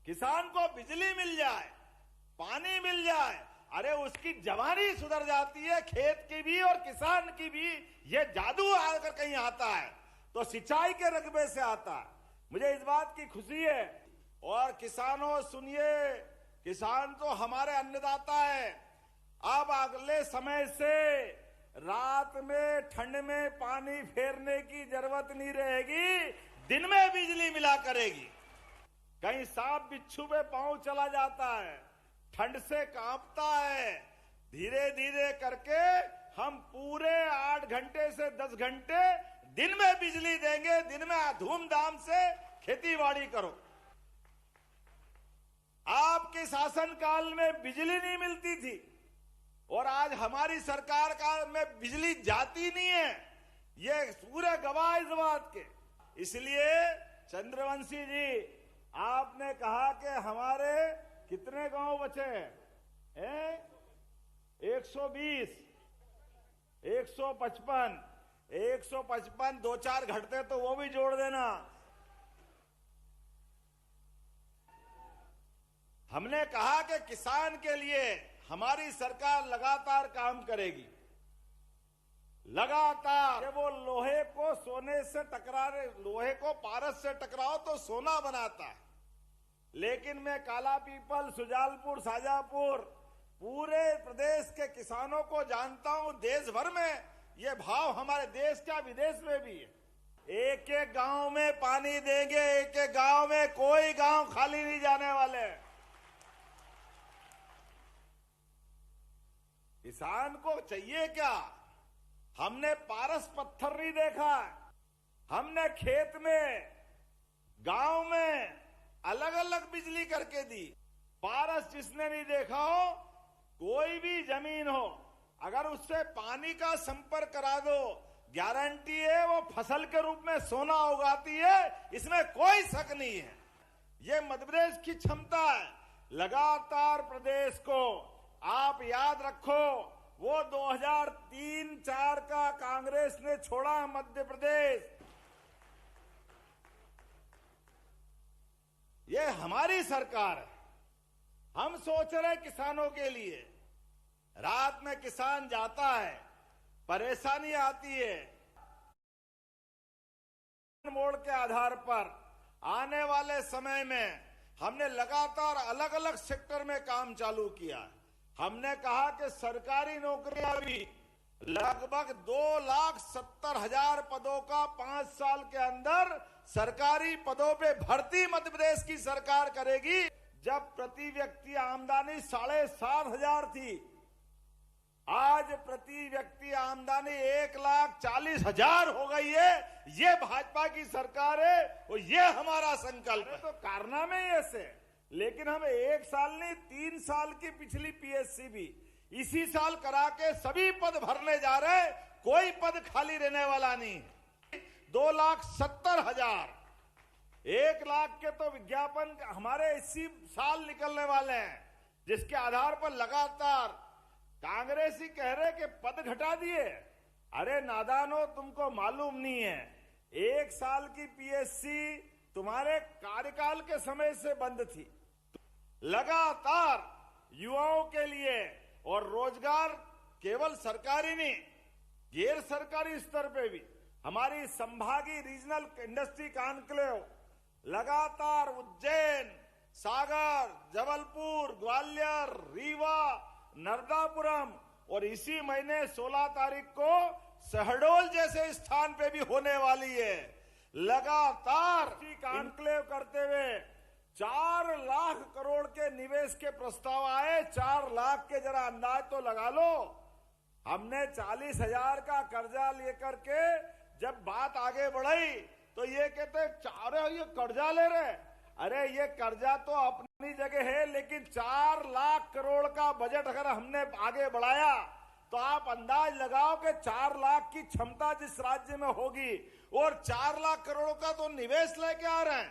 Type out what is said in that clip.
किसान को बिजली मिल जाए, पानी मिल जाए, अरे उसकी जवानी सुधर जाती है, खेत की भी और किसान की भी। ये जादू आकर कहीं आता है तो सिंचाई के रकबे से आता है। मुझे इस बात की खुशी है। और किसानों सुनिए, किसान तो हमारे अन्नदाता है। अब अगले समय से रात में ठंड में पानी फेरने की जरूरत नहीं रहेगी, दिन में बिजली मिला करेगी। कहीं सांप बिच्छू पे पांव चला जाता है, ठंड से कांपता है, धीरे धीरे करके हम पूरे 8 घंटे से 10 घंटे दिन में बिजली देंगे। दिन में धूमधाम से खेती बाड़ी करो। आपके शासनकाल में बिजली नहीं मिलती थी और आज हमारी सरकार काल में बिजली जाती नहीं है। ये पूरे गवाह इस बात के। इसलिए चंद्रवंशी जी, आपने कहा कि हमारे कितने गांव बचे हैं? 120, 155, 155, 2-4 घटते तो वो भी जोड़ देना। हमने कहा कि किसान के लिए हमारी सरकार लगातार काम करेगी। लगातार वो लोहे को सोने से टकराने, लोहे को पारस से टकराओ तो सोना बनाता है। लेकिन मैं काला पीपल, सुजालपुर, शाजापुर, पूरे प्रदेश के किसानों को जानता हूं। देश भर में ये भाव हमारे देश का विदेश में भी है। एक एक गांव में पानी देंगे, एक एक गांव में, कोई गांव खाली नहीं जाने वाले। किसान को चाहिए क्या? हमने पारस पत्थर नहीं देखा, हमने खेत में, गांव में अलग अलग बिजली करके दी। पारस जिसने नहीं देखा हो, कोई भी जमीन हो, अगर उससे पानी का संपर्क करा दो, गारंटी है वो फसल के रूप में सोना उगाती है। इसमें कोई शक नहीं है। ये मध्य प्रदेश की क्षमता है। लगातार प्रदेश को आप याद रखो, वो 2003-4 का कांग्रेस ने छोड़ा मध्य प्रदेश। ये हमारी सरकार है। हम सोच रहे किसानों के लिए। रात में किसान जाता है, परेशानी आती है। मोड़ के आधार पर आने वाले समय में हमने लगातार अलग अलग सेक्टर में काम चालू किया। हमने कहा कि सरकारी नौकरियां भी लगभग 2,70,000 पदों का 5 साल के अंदर सरकारी पदों पे भर्ती मध्य प्रदेश की सरकार करेगी। जब प्रति व्यक्ति आमदनी 7,500 थी, आज प्रति व्यक्ति आमदनी 1,40,000 हो गई है। ये भाजपा की सरकार है और ये हमारा संकल्प है। तो कारनामे ऐसे, लेकिन हम 1 साल नहीं 3 साल की पिछली पीएससी भी इसी साल करा के सभी पद भरने जा रहे। कोई पद खाली रहने वाला नहीं। 2,70,000, 1 लाख के तो विज्ञापन हमारे इसी साल निकलने वाले हैं, जिसके आधार पर लगातार कांग्रेसी कह रहे कि पद घटा दिए। अरे नादानो, तुमको मालूम नहीं है, 1 साल की पीएससी तुम्हारे कार्यकाल के समय से बंद थी। लगातार युवाओं के लिए और रोजगार केवल सरकारी नहीं, गैर सरकारी स्तर पे भी हमारी संभागीय रीजनल इंडस्ट्री कॉन्क्लेव लगातार उज्जैन, सागर, जबलपुर, ग्वालियर, रीवा, नर्मदापुरम और इसी महीने 16 तारीख को शहडोल जैसे स्थान पे भी होने वाली है। लगातार कॉन्क्लेव करते हुए 4 लाख करोड़ के निवेश के प्रस्ताव आए। 4 लाख के जरा अंदाज तो लगा लो। हमने 40,000 का कर्जा लेकर के जब बात आगे बढ़ी तो ये कहते ये कर्जा ले रहे। अरे ये कर्जा तो अपनी जगह है, लेकिन 4 लाख करोड़ का बजट अगर हमने आगे बढ़ाया तो आप अंदाज लगाओ कि 4 लाख की क्षमता जिस राज्य में होगी और 4 लाख करोड़ का तो निवेश लेके आ रहे हैं।